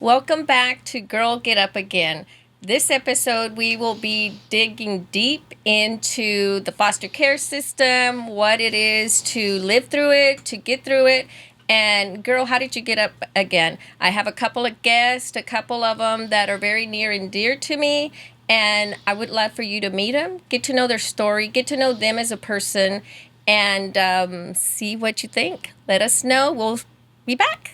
Welcome back to Girl Get Up Again. This episode, we will be digging deep into the foster care system, what it is to live through it, to get through it. And, girl, how did you get up again? I have a couple of guests, a couple of them that are very near and dear to me. And I would love for you to meet them, get to know their story, get to know them as a person, and see what you think. Let us know. We'll be back.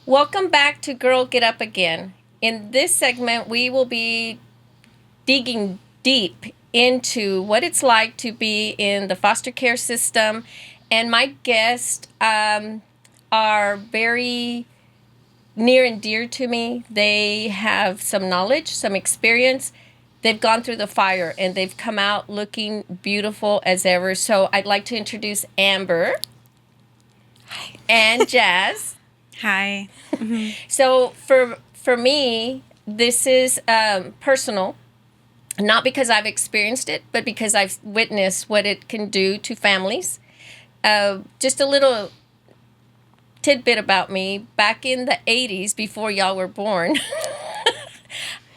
Welcome back to Girl Get Up Again. In this segment, we will be digging deep into what it's like to be in the foster care system. And my guests are very near and dear to me. They have some knowledge, some experience. They've gone through the fire and they've come out looking beautiful as ever. So I'd like to introduce Amber and Jazz. Hi. So for me, this is personal, not because I've experienced it, but because I've witnessed what it can do to families. Just a little tidbit about me. Back in the 80s, before y'all were born,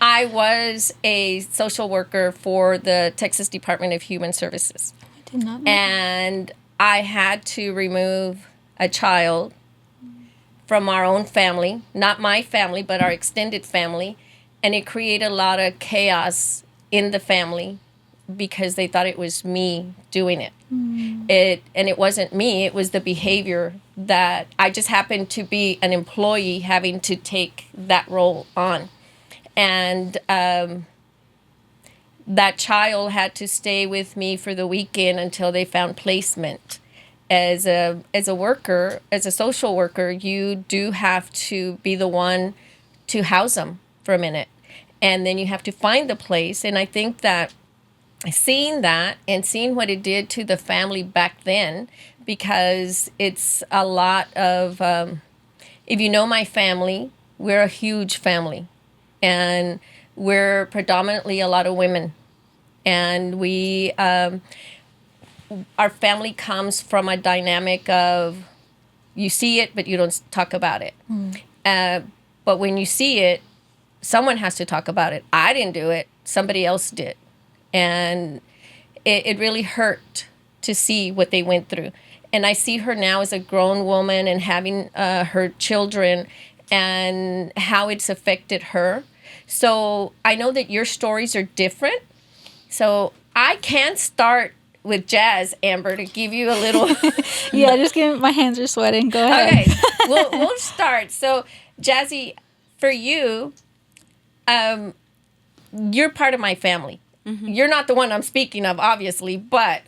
I was a social worker for the Texas Department of Human Services. I did not know. And I had to remove a child from our own family, not my family, but our extended family. And it created a lot of chaos in the family because they thought it was me doing it. It wasn't me, it was the behavior that I just happened to be an employee having to take that role on. And that child had to stay with me for the weekend until they found placement. As a worker, as a social worker, you do have to be the one to house them for a minute. And then you have to find the place. And I think that seeing that and seeing what it did to the family back then, because it's a lot of, if you know my family, we're a huge family. And we're predominantly a lot of women. And we... our family comes from a dynamic of you see it, but you don't talk about it. But when you see it, someone has to talk about it. I didn't do it. Somebody else did. And it really hurt to see what they went through. And I see her now as a grown woman and having her children and how it's affected her. So I know that your stories are different. So I can start with Jazz, Amber, to give you a little... Yeah, just give my hands are sweating. Go ahead. Okay, we'll start. So, Jazzy, for you, you're part of my family. Mm-hmm. You're not the one I'm speaking of, obviously, but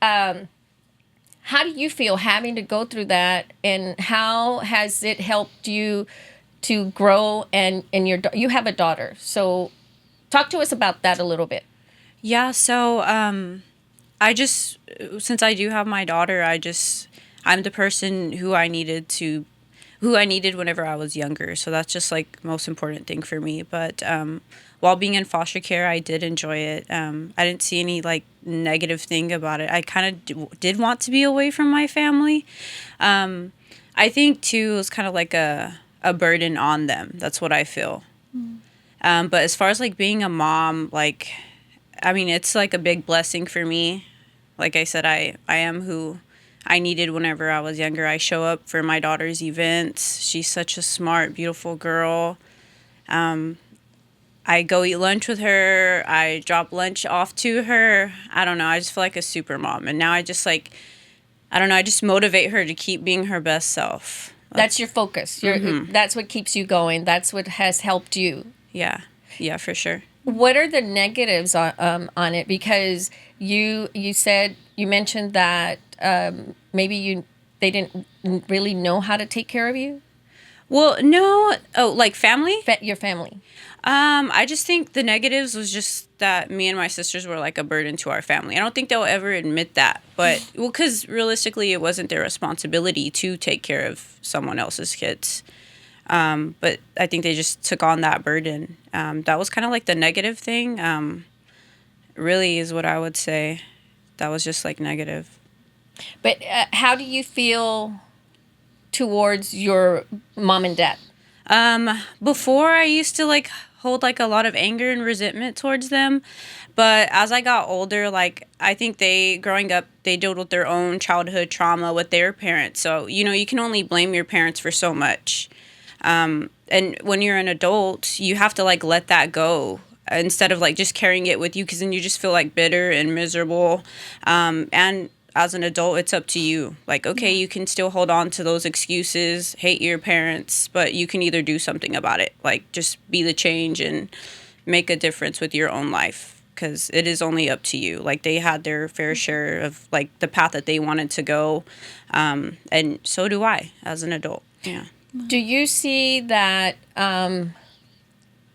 how do you feel having to go through that, and how has it helped you to grow? And you have a daughter, so talk to us about that a little bit. Yeah, so since I do have my daughter, I'm the person who I needed whenever I was younger. So that's just like most important thing for me. But while being in foster care, I did enjoy it. I didn't see any like negative thing about it. I kind of did want to be away from my family. I think too, it was kind of like a burden on them. That's what I feel. But as far as like being a mom, like, I mean, it's like a big blessing for me. Like I said, I am who I needed whenever I was younger. I show up for my daughter's events. She's such a smart, beautiful girl. I go eat lunch with her. I drop lunch off to her. I don't know. I just feel like a super mom. And now I just like, I don't know. I just motivate her to keep being her best self. That's your focus. That's what keeps you going. That's what has helped you. Yeah. Yeah, for sure. What are the negatives on it? Because you mentioned that maybe they didn't really know how to take care of you. Well, no. Oh, like family? Your family. I just think the negatives was just that me and my sisters were like a burden to our family. I don't think they'll ever admit that. But, well, because realistically it wasn't their responsibility to take care of someone else's kids. But I think they just took on that burden. That was kind of like the negative thing, really, is what I would say. That was just like negative. But how do you feel towards your mom and dad? Before I used to like hold like a lot of anger and resentment towards them, but as I got older, like I think they growing up, they dealt with their own childhood trauma with their parents. So, you can only blame your parents for so much. And when you're an adult, you have to like let that go instead of like just carrying it with you, because then you just feel like bitter and miserable. And as an adult, it's up to you. Like, okay, you can still hold on to those excuses, hate your parents, but you can either do something about it. Like, just be the change and make a difference with your own life, because it is only up to you. Like, they had their fair share of like the path that they wanted to go, and so do I as an adult. Yeah. Do you see that,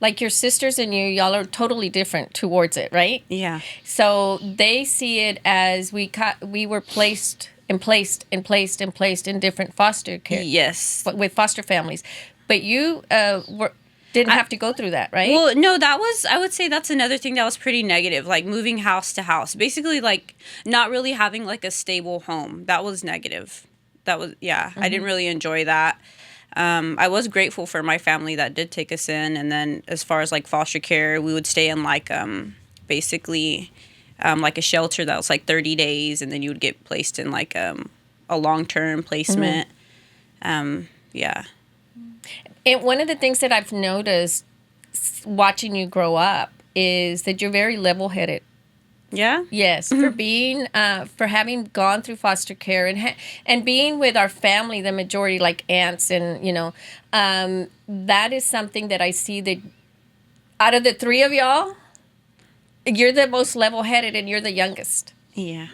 like your sisters and you, y'all are totally different towards it, right? Yeah. So they see it as we were placed and placed and placed and placed in different foster care. Yes. With foster families, but you didn't have to go through that, right? Well, no, I would say that's another thing that was pretty negative, like moving house to house. Basically, like not really having like a stable home. That was negative. That was, yeah, I didn't really enjoy that. I was grateful for my family that did take us in. And then as far as like foster care, we would stay in like basically like a shelter that was like 30 days. And then you would get placed in like a long-term placement. Yeah. And one of the things that I've noticed watching you grow up is that you're very level-headed. Yeah? Yes, for being, for having gone through foster care and being with our family, the majority, like aunts and, that is something that I see that out of the three of y'all, you're the most level-headed and you're the youngest. Yeah.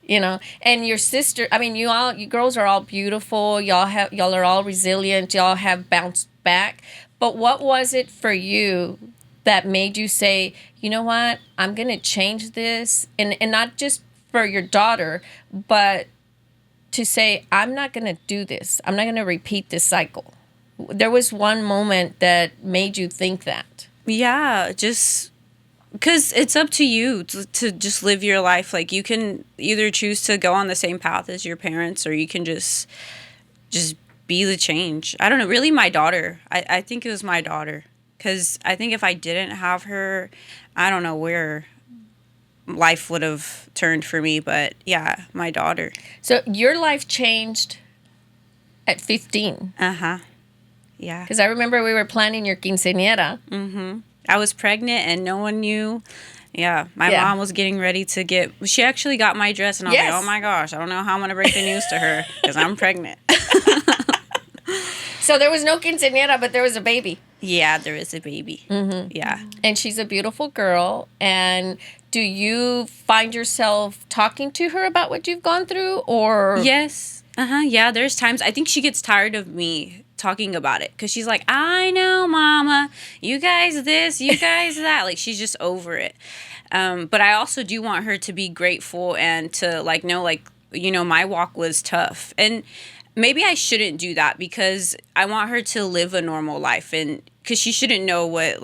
And your sister, I mean, you girls are all beautiful. Y'all are all resilient. Y'all have bounced back. But what was it for you that made you say, you know what, I'm going to change this? And not just for your daughter, but to say, I'm not going to do this. I'm not going to repeat this cycle. There was one moment that made you think that. Yeah, just because it's up to you to just live your life. Like, you can either choose to go on the same path as your parents, or you can just be the change. I don't know. Really, my daughter. I think it was my daughter. Because I think if I didn't have her, I don't know where life would have turned for me. But yeah, my daughter. So your life changed at 15. Uh-huh. Yeah. Because I remember we were planning your quinceañera. Mm-hmm. I was pregnant and no one knew. Yeah. My mom was getting ready to she actually got my dress and I was like, oh my gosh, I don't know how I'm going to break the news to her because I'm pregnant. So there was no quinceañera, but there was a baby. Yeah, there is a baby. Mm-hmm. Yeah. And she's a beautiful girl. And do you find yourself talking to her about what you've gone through, or? Yes. Uh-huh. Yeah, there's times I think she gets tired of me talking about it because she's like, I know, Mama, you guys this, you guys that. Like, she's just over it. But I also do want her to be grateful and to like know, like, my walk was tough. And maybe I shouldn't do that because I want her to live a normal life, and because she shouldn't know what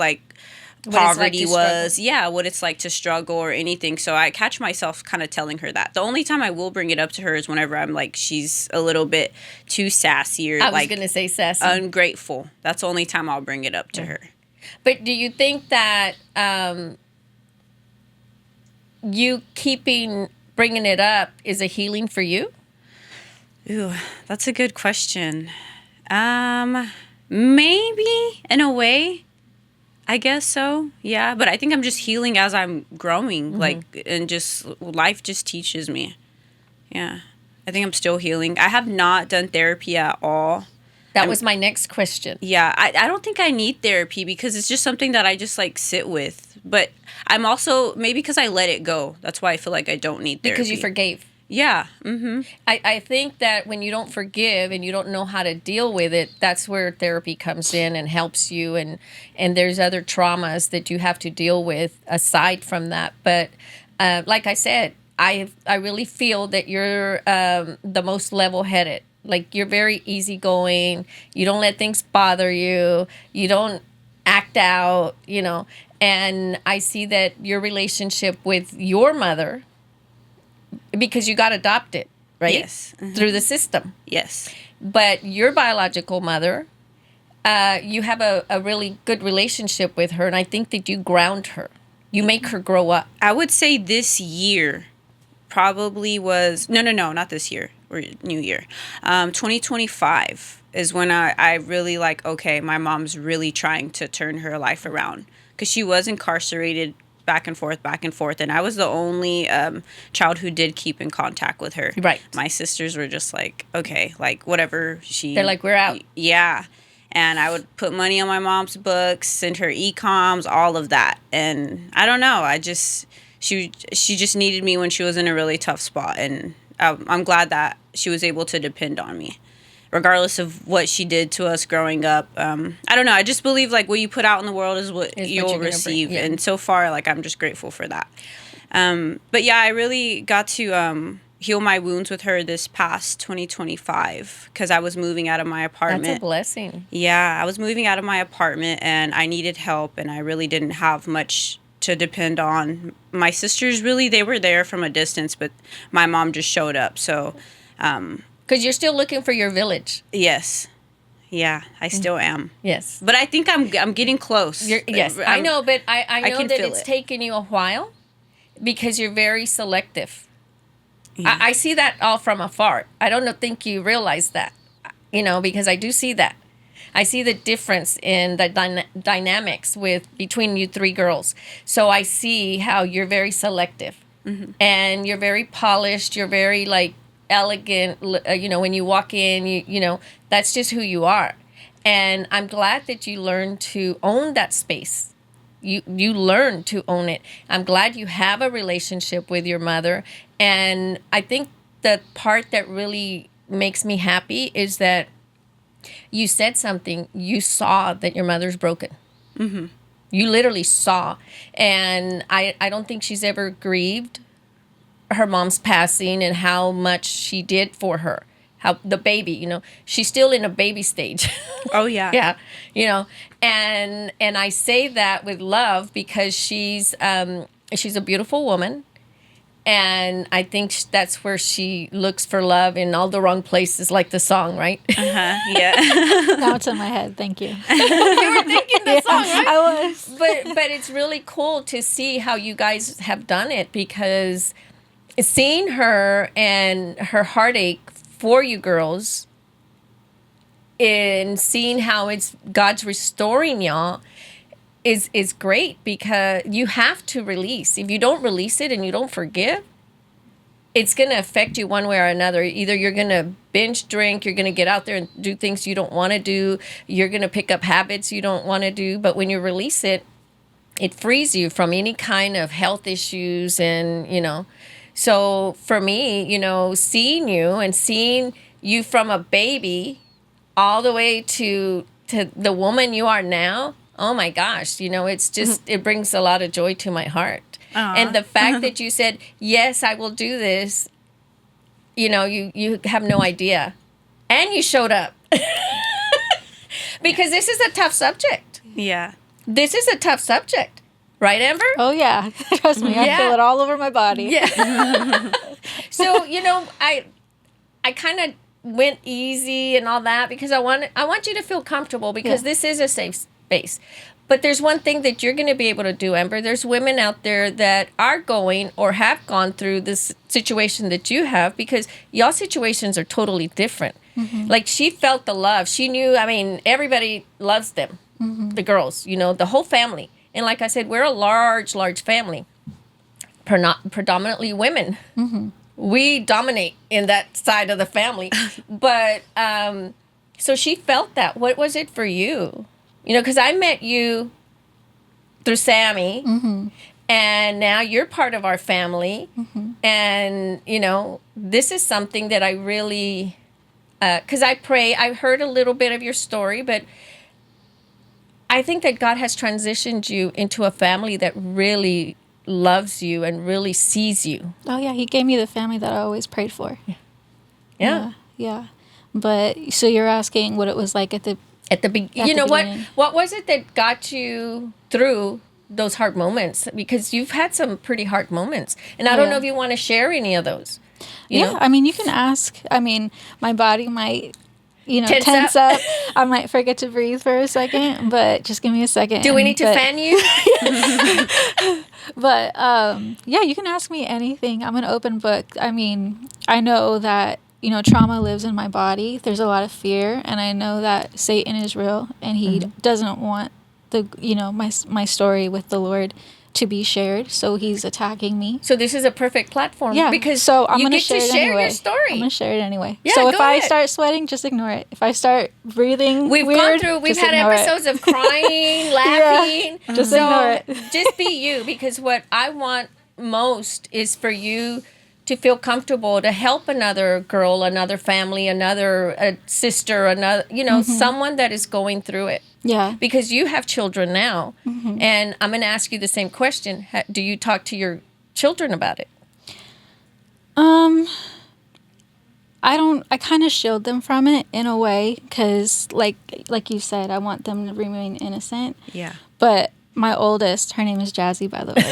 poverty was. Yeah, what it's like to struggle or anything. So I catch myself kind of telling her that. The only time I will bring it up to her is whenever I'm like, she's a little bit too sassy or I was going to say sassy. Ungrateful. That's the only time I'll bring it up to her. But do you think that you bringing it up is a healing for you? Ooh, that's a good question. Maybe in a way. I guess so. Yeah, but I think I'm just healing as I'm growing, and just life just teaches me. Yeah. I think I'm still healing. I have not done therapy at all. That was my next question. Yeah, I don't think I need therapy because it's just something that I just like sit with. But I'm also, maybe because I let it go. That's why I feel like I don't need therapy. Because you forgave. Yeah. Mm-hmm. I think that when you don't forgive and you don't know how to deal with it, that's where therapy comes in and helps you. And there's other traumas that you have to deal with aside from that. But like I said, I really feel that you're the most level-headed Like, you're very easygoing. You don't let things bother you. You don't act out, you know. And I see that your relationship with your mother, because you got adopted, right? Yes. Through the system. Yes. But your biological mother, you have a really good relationship with her. And I think that you ground her. You make her grow up. I would say this year probably was no, not this year or new year. 2025 is when I really like, okay, my mom's really trying to turn her life around, because she was incarcerated back and forth, and I was the only child who did keep in contact with her. Right. My sisters were just like, okay, like whatever They're like, we're out. Yeah. And I would put money on my mom's books, send her e-coms, all of that. And I don't know, she just needed me when she was in a really tough spot. And I'm glad that she was able to depend on me, regardless of what she did to us growing up. I don't know. I just believe, like, what you put out in the world is what you'll receive. Yeah. And so far, like, I'm just grateful for that. But yeah, I really got to heal my wounds with her this past 2025, because I was moving out of my apartment. That's a blessing. Yeah, I was moving out of my apartment and I needed help, and I really didn't have much to depend on. My sisters, really, they were there from a distance, but my mom just showed up. So, because you're still looking for your village. yes. Yeah, I still am. Yes. But I think I'm getting close. Yes, I know, but I know can that feel it's it. taken you a while because you're very selective. Yeah. I see that all from afar. I don't think you realize that, you know, because I do see that. I see the difference in the dynamics between you three girls. So I see how you're very selective, and you're very polished. You're very, like, elegant. You know, when you walk in, you know, that's just who you are. And I'm glad that you learned to own that space. You learn to own it. I'm glad you have a relationship with your mother. And I think the part that really makes me happy is that you said something. You saw that your mother's broken. Mm-hmm. You literally saw. And I don't think she's ever grieved her mom's passing and how much she did for her. How the baby, you know, she's still in a baby stage. Oh, yeah. Yeah, you know, and I say that with love because she's a beautiful woman, and I think that's where she looks for love in all the wrong places, like the song, right? Uh-huh. Yeah. Now it's in my head. Thank you. You were thinking the song, right? I was. But it's really cool to see how you guys have done it, because seeing her and her heartache for you girls, and seeing how it's God's restoring y'all is great, because you have to release. If you don't release it and you don't forgive, it's going to affect you one way or another. Either you're going to binge drink, you're going to get out there and do things you don't want to do, you're going to pick up habits you don't want to do. But when you release it, it frees you from any kind of health issues. And, you know, so for me, you know, seeing you from a baby all the way to the woman you are now, oh my gosh, you know, it's just, it brings a lot of joy to my heart. Aww. And the fact that you said, yes, I will do this, you know, you have no idea. And you showed up. Because this is a tough subject. Yeah. This is a tough subject. Right, Amber? Oh, yeah. Trust me. I feel it all over my body. Yeah. So, you know, I kind of went easy and all that because I want you to feel comfortable, because this is a safe space. But there's one thing that you're going to be able to do, Amber. There's women out there that are going or have gone through this situation that you have, because y'all situations are totally different. Mm-hmm. Like, she felt the love. She knew, I mean, everybody loves them, the girls, you know, the whole family. And like I said, we're a large family, predominantly women. Mm-hmm. We dominate in that side of the family. But so she felt that. What was it for you? You know, because I met you through Sammy, and now you're part of our family. Mm-hmm. And, you know, this is something that I really, because I heard a little bit of your story, but I think that God has transitioned you into a family that really loves you and really sees you. Oh, yeah. He gave me the family that I always prayed for. Yeah. Yeah. But so you're asking what it was like at the you know beginning. what was it that got you through those hard moments? Because you've had some pretty hard moments, and I don't know if you want to share any of those. You know? I mean, you can ask. I mean, my body might, tense up. up. I might forget to breathe for a second, but just give me a second. Do we need to fan you? But yeah, you can ask me anything. I'm an open book. I mean, I know that trauma lives in my body. There's a lot of fear, and I know that Satan is real, and he doesn't want my story with the Lord to be shared, so he's attacking me. So this is a perfect platform. Yeah, because so I'm you gonna get to share anyway. your story. I'm gonna share it anyway. Yeah, so if go I ahead. start sweating, just ignore it. If I start breathing, We've weird, gone through. We've just had ignore episodes it. of crying, laughing. Just so ignore it. just be you, because what I want most is for you to feel comfortable to help another girl, another family, another sister, another someone that is going through it. Yeah. Because you have children now, and I'm going to ask you the same question. Do you talk to your children about it? I kind of shield them from it in a way, because like you said, I want them to remain innocent. Yeah. But my oldest, her name is Jazzy, by the way.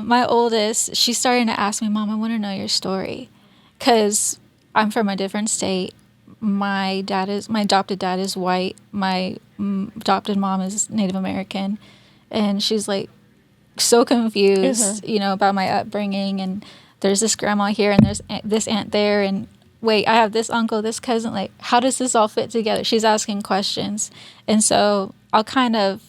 My oldest, she's starting to ask me, Mom, I want to know your story, because I'm from a different state. My adopted dad is white. My adopted mom is Native American, and she's like so confused, about my upbringing. And there's this grandma here, and there's this aunt there, and wait, I have this uncle, this cousin. Like, how does this all fit together? She's asking questions, and so I'm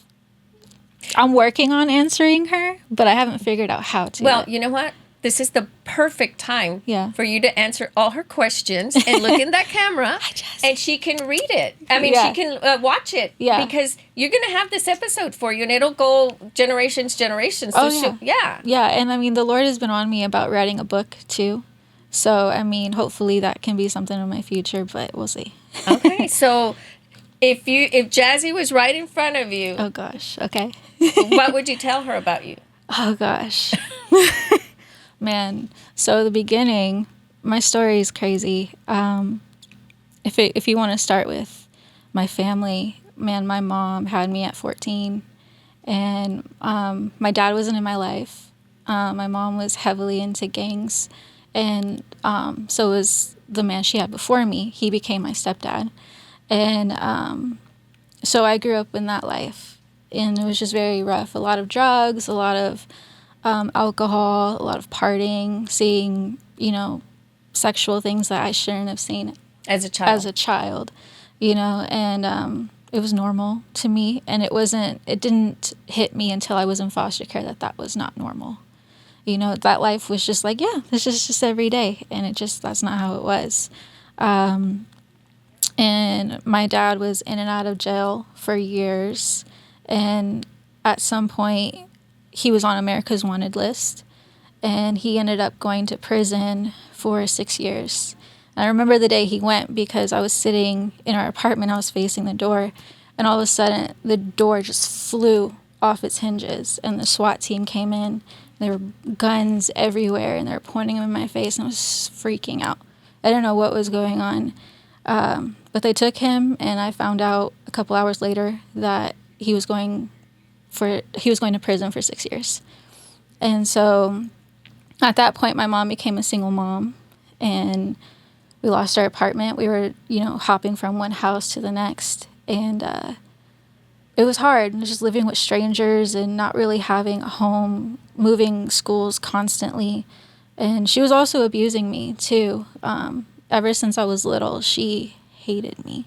working on answering her, but I haven't figured out how to. Well, you know what? This is the perfect time for you to answer all her questions and look in that camera, and she can read it. I mean, she can watch it, because you're going to have this episode for you, and it'll go generations. So yeah, and I mean, the Lord has been on me about writing a book too. So, I mean, hopefully that can be something in my future, but we'll see. Okay, so if Jazzy was right in front of you, oh gosh, okay, what would you tell her about you? Oh gosh. Man, so the beginning, my story is crazy. If you want to start with my family, man, my mom had me at 14, and my dad wasn't in my life. My mom was heavily into gangs, and so was the man she had before me. He became my stepdad, and so I grew up in that life, and it was just very rough. A lot of drugs, a lot of alcohol, a lot of partying, seeing, sexual things that I shouldn't have seen as a child, and it was normal to me, and it didn't hit me until I was in foster care that was not normal. That life was just like, this is just every day, and that's not how it was. And my dad was in and out of jail for years, and at some point he was on America's Wanted list, and he ended up going to prison for 6 years. And I remember the day he went, because I was sitting in our apartment, I was facing the door, and all of a sudden the door just flew off its hinges, and the SWAT team came in. There were guns everywhere, and they were pointing them in my face, and I was freaking out. I didn't know what was going on, but they took him, and I found out a couple hours later that he was going to prison for 6 years. And so at that point, my mom became a single mom, and we lost our apartment. We were, hopping from one house to the next, and it was hard, just living with strangers and not really having a home, moving schools constantly. And she was also abusing me too. Ever since I was little, she hated me.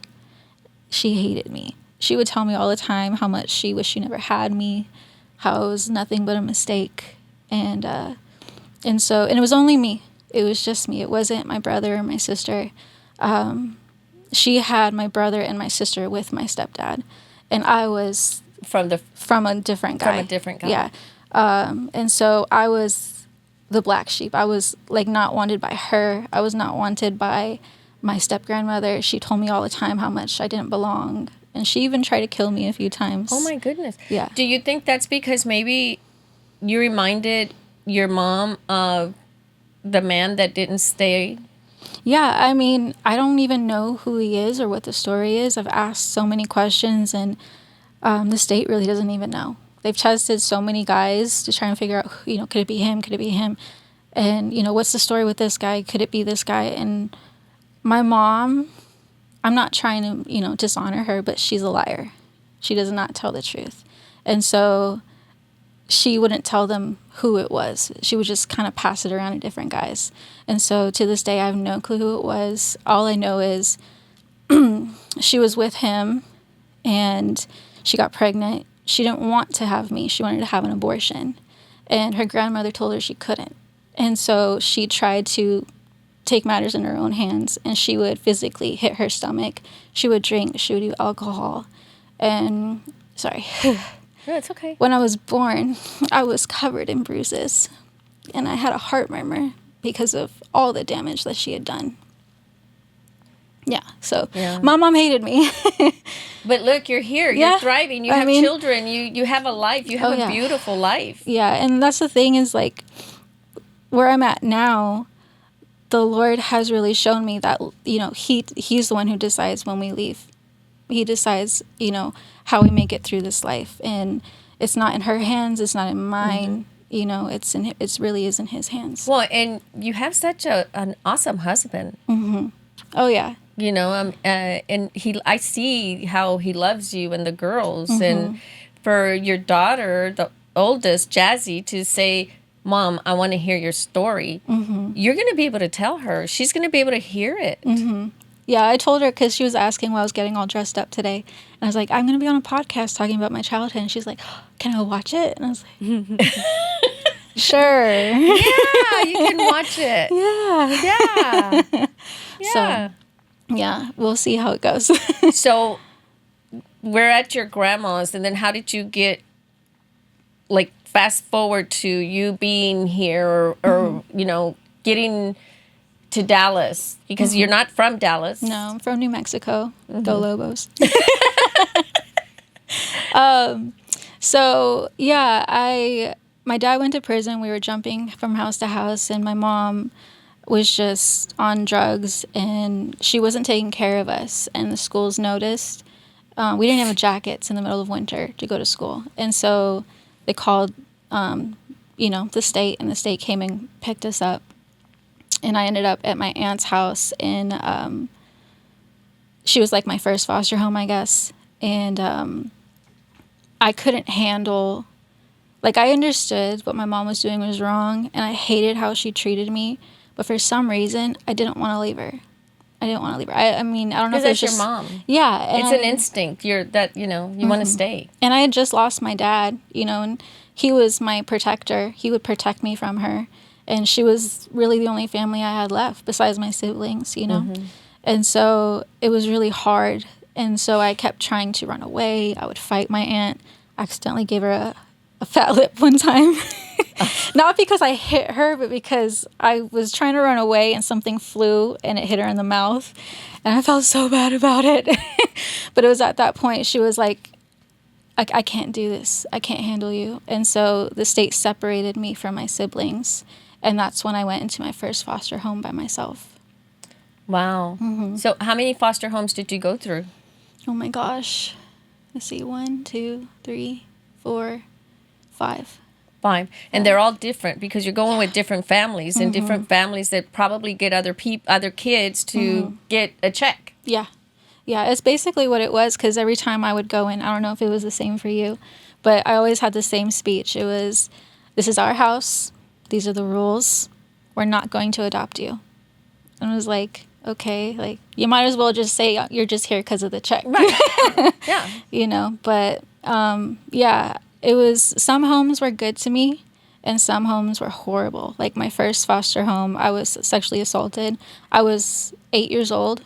She would tell me all the time how much she wished she never had me, how it was nothing but a mistake. And it was only me. It was just me. It wasn't my brother or my sister. She had my brother and my sister with my stepdad, and I was from a different guy. Yeah. And so I was the black sheep. I was like not wanted by her. I was not wanted by my step-grandmother. She told me all the time how much I didn't belong. And she even tried to kill me a few times. Oh, my goodness. Yeah. Do you think that's because maybe you reminded your mom of the man that didn't stay Yeah, I mean, I don't even know who he is or what the story is. I've asked so many questions, and the state really doesn't even know. They've tested so many guys to try and figure out, could it be him? Could it be him? And, what's the story with this guy? Could it be this guy? And my mom, I'm not trying to, dishonor her, but she's a liar. She does not tell the truth. And so she wouldn't tell them who it was. She would just kind of pass it around to different guys. And so to this day, I have no clue who it was. All I know is she was with him and she got pregnant. She didn't want to have me. She wanted to have an abortion. And her grandmother told her she couldn't. And so she tried to take matters in her own hands, and she would physically hit her stomach. She would drink. She would do alcohol. And, sorry. No, it's okay. When I was born, I was covered in bruises, and I had a heart murmur because of all the damage that she had done. Yeah, so my mom hated me. But look, you're here. You're thriving. You have children. You have a life. You have a beautiful life. Yeah, and that's the thing is, like, where I'm at now, the Lord has really shown me that, he's the one who decides when we leave. He decides, how we make it through this life. And it's not in her hands. It's not in mine. It's really is in his hands. Well, and you have such an awesome husband. Mm-hmm. Oh, yeah. And I see how he loves you and the girls. Mm-hmm. And for your daughter, the oldest, Jazzy, to say, Mom, I want to hear your story. Mm-hmm. You're going to be able to tell her. She's going to be able to hear it. Mm-hmm. Yeah, I told her because she was asking why I was getting all dressed up today. And I was like, I'm going to be on a podcast talking about my childhood. And she's like, can I watch it? And I was like, sure. Yeah, you can watch it. Yeah. Yeah. So, yeah, we'll see how it goes. So we're at your grandma's. And then how did you get, like, fast forward to you being here or getting to Dallas, because you're not from Dallas. No, I'm from New Mexico. Mm-hmm. Go Lobos. So yeah, my dad went to prison. We were jumping from house to house, and my mom was just on drugs, and she wasn't taking care of us. And the schools noticed. We didn't have jackets in the middle of winter to go to school, and so they called, the state, and the state came and picked us up. And I ended up at my aunt's house, and she was like my first foster home, I guess. And I couldn't handle, like, I understood what my mom was doing was wrong, and I hated how she treated me. But for some reason, I didn't want to leave her. I mean, I don't know if it's just your mom. Yeah. And it's an instinct. You want to stay. And I had just lost my dad, and he was my protector. He would protect me from her. And she was really the only family I had left besides my siblings, Mm-hmm. And so it was really hard. And so I kept trying to run away. I would fight my aunt. I accidentally gave her a fat lip one time. Not because I hit her, but because I was trying to run away and something flew and it hit her in the mouth. And I felt so bad about it. But it was at that point she was like, I can't do this. I can't handle you. And so the state separated me from my siblings. And that's when I went into my first foster home by myself. Wow. Mm-hmm. So how many foster homes did you go through? Oh my gosh. Let's see. 1, 2, 3, 4, 5. 5. And they're all different because you're going with different families, and different families that probably get other kids to get a check. Yeah. Yeah, it's basically what it was, because every time I would go in, I don't know if it was the same for you, but I always had the same speech. It was, this is our house. These are the rules. We're not going to adopt you. And I was like, okay, like, you might as well just say you're just here because of the check. Right. Yeah. But, yeah, it was, some homes were good to me and some homes were horrible. Like my first foster home, I was sexually assaulted. I was 8 years old.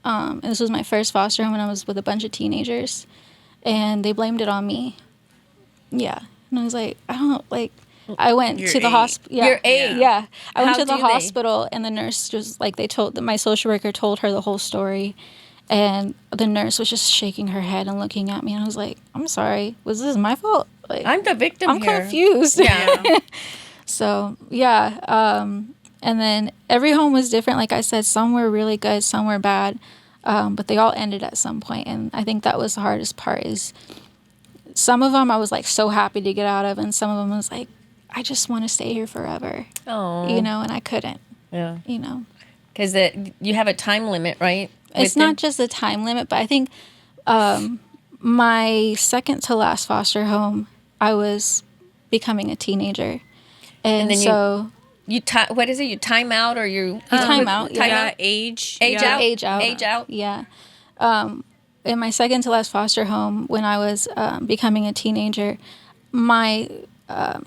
And this was my first foster home, and I was with a bunch of teenagers, and they blamed it on me. Yeah. And I was like, I went to the hospital. Yeah. You're 8. Yeah. I went to the hospital, and the nurse just, like, my social worker told her the whole story, and the nurse was just shaking her head and looking at me, and I was like, I'm sorry. Was this my fault? Like, I'm the victim I'm here. confused. Yeah. So, yeah. And then every home was different. Like I said, some were really good, some were bad, but they all ended at some point. And I think that was the hardest part is some of them I was like so happy to get out of, and some of them was like, I just want to stay here forever. Oh. You know, and I couldn't. Yeah. You know. Because you have a time limit, right? It's not just a time limit, but I think my second to last foster home, I was becoming a teenager. And then so... what is it? You time out or you time out. Time Yeah, out? age. Age yeah. out? Age out. Age out? Yeah. In my second to last foster home, when I was becoming a teenager, my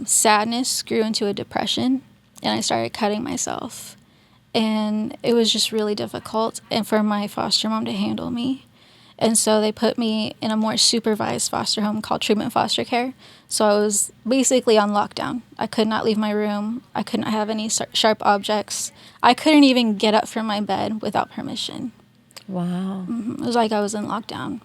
sadness grew into a depression, and I started cutting myself. And it was just really difficult and for my foster mom to handle me. And so they put me in a more supervised foster home called treatment foster care. So I was basically on lockdown. I could not leave my room. I could not have any sharp objects. I couldn't even get up from my bed without permission. Wow. It was like I was in lockdown.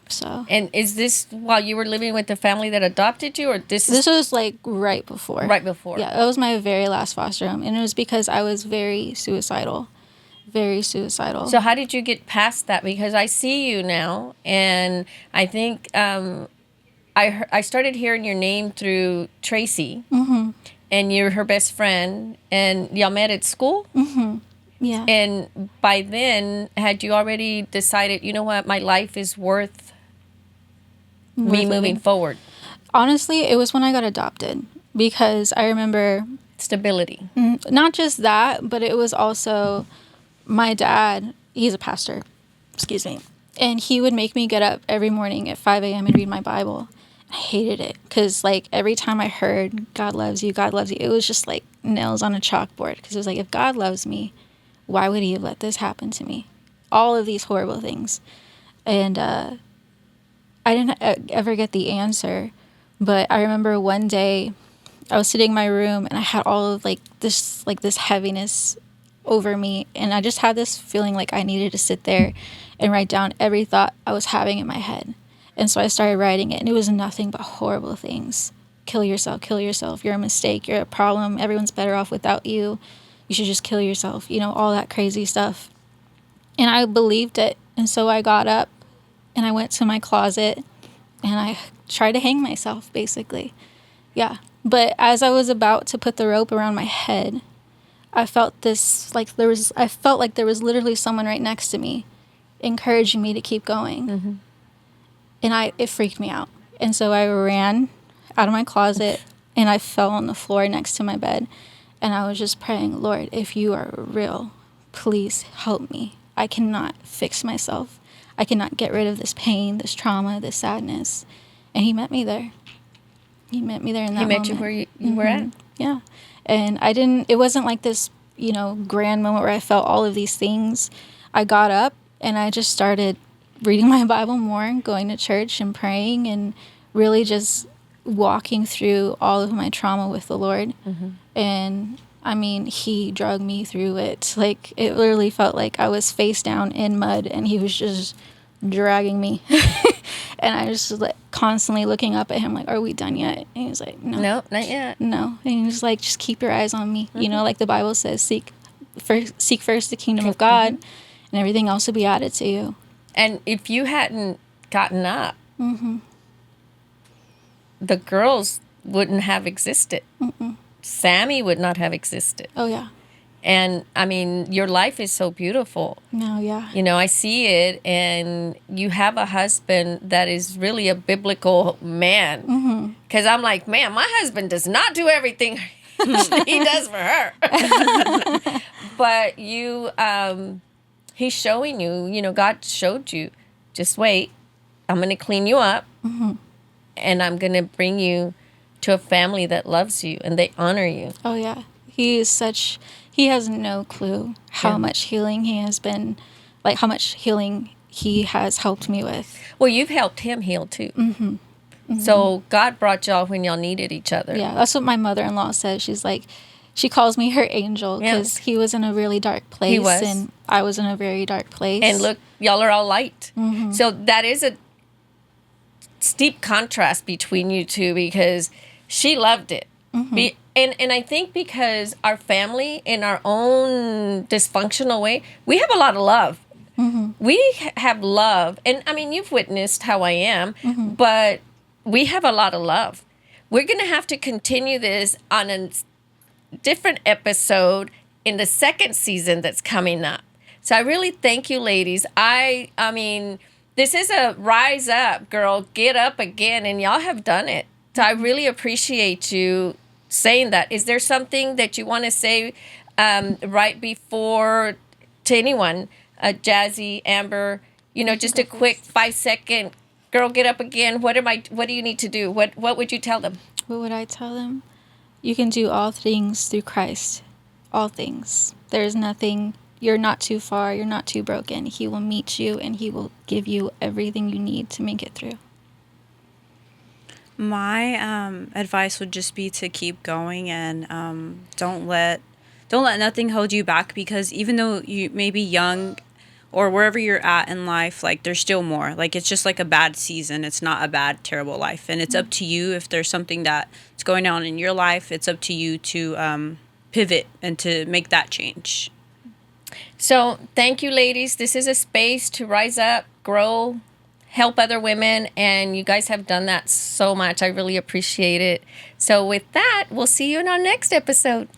So. And is this while you were living with the family that adopted you, or this was like right before. Right before. Yeah, that was my very last foster home. And it was because I was very suicidal. Very suicidal. So how did you get past that? Because I see you now, and I think I started hearing your name through Tracy, and you're her best friend, and y'all met at school? Yeah. And by then, had you already decided, you know what, my life is worth me moving forward? Honestly, it was when I got adopted, because I remember... Stability. Not just that, but it was also my dad. He's a pastor, excuse me. And he would make me get up every morning at 5 a.m. and read my Bible. I hated it because, like, every time I heard, God loves you, it was just like nails on a chalkboard. Because it was like, if God loves me, why would he have let this happen to me? All of these horrible things. And I didn't ever get the answer. But I remember one day I was sitting in my room and I had all of this heaviness over me. And I just had this feeling like I needed to sit there and write down every thought I was having in my head. And so I started writing it, and it was nothing but horrible things. Kill yourself, you're a mistake, you're a problem, everyone's better off without you. You should just kill yourself, all that crazy stuff. And I believed it. And so I got up and I went to my closet and I tried to hang myself, basically. Yeah. But as I was about to put the rope around my head, I felt I felt like there was literally someone right next to me encouraging me to keep going. And it freaked me out. And so I ran out of my closet and I fell on the floor next to my bed. And I was just praying, Lord, if you are real, please help me. I cannot fix myself. I cannot get rid of this pain, this trauma, this sadness. And he met me there. He met me there in that moment. He met you where you were at? Yeah. And it wasn't like this, grand moment where I felt all of these things. I got up and I just started reading my Bible more, going to church and praying, and really just walking through all of my trauma with the Lord. And I mean, he drug me through it. Like, it literally felt like I was face down in mud and he was just dragging me. And I was just constantly looking up at him like, are we done yet? And he was like, no. No, not yet. No. And he was like, just keep your eyes on me. Like the Bible says, seek first the kingdom of God, and everything else will be added to you. And if you hadn't gotten up, the girls wouldn't have existed. Sammy would not have existed. Oh, yeah. And, I mean, your life is so beautiful. No, yeah. I see it, and you have a husband that is really a biblical man. Because I'm like, man, my husband does not do everything he does for her. But he's showing you, God showed you, just wait, I'm going to clean you up, and I'm going to bring you to a family that loves you, and they honor you. Oh, yeah. He has no clue how much healing he has been, how much healing he has helped me with. Well, you've helped him heal, too. So God brought y'all when y'all needed each other. Yeah, that's what my mother-in-law says. She's like, she calls me her angel because he was in a really dark place. He was. And I was in a very dark place. And look, y'all are all light. So that is a steep contrast between you two, because she loved it. and I think because our family, in our own dysfunctional way, we have a lot of love. We have love, and I mean, you've witnessed how I am, but we have a lot of love. We're gonna have to continue this on a different episode in the second season that's coming up. So I really thank you, ladies. I mean, this is a rise up, girl, get up again, and y'all have done it. So I really appreciate you saying that. Is there something that you want to say right before to anyone, Jazzy, Amber? You know, just a quick 5 second. Girl, get up again. What do you need to do? What would you tell them? What would I tell them? You can do all things through Christ. All things. There's nothing. You're not too far. You're not too broken. He will meet you and he will give you everything you need to make it through. My advice would just be to keep going and don't let nothing hold you back, because even though you may be young or wherever you're at in life, like there's still more. Like it's just like a bad season. It's not a bad, terrible life. And it's up to you if there's something that's going on in your life. It's up to you to pivot and to make that change. So thank you, ladies. This is a space to rise up, grow, help other women, and you guys have done that so much. I really appreciate it. So with that, we'll see you in our next episode.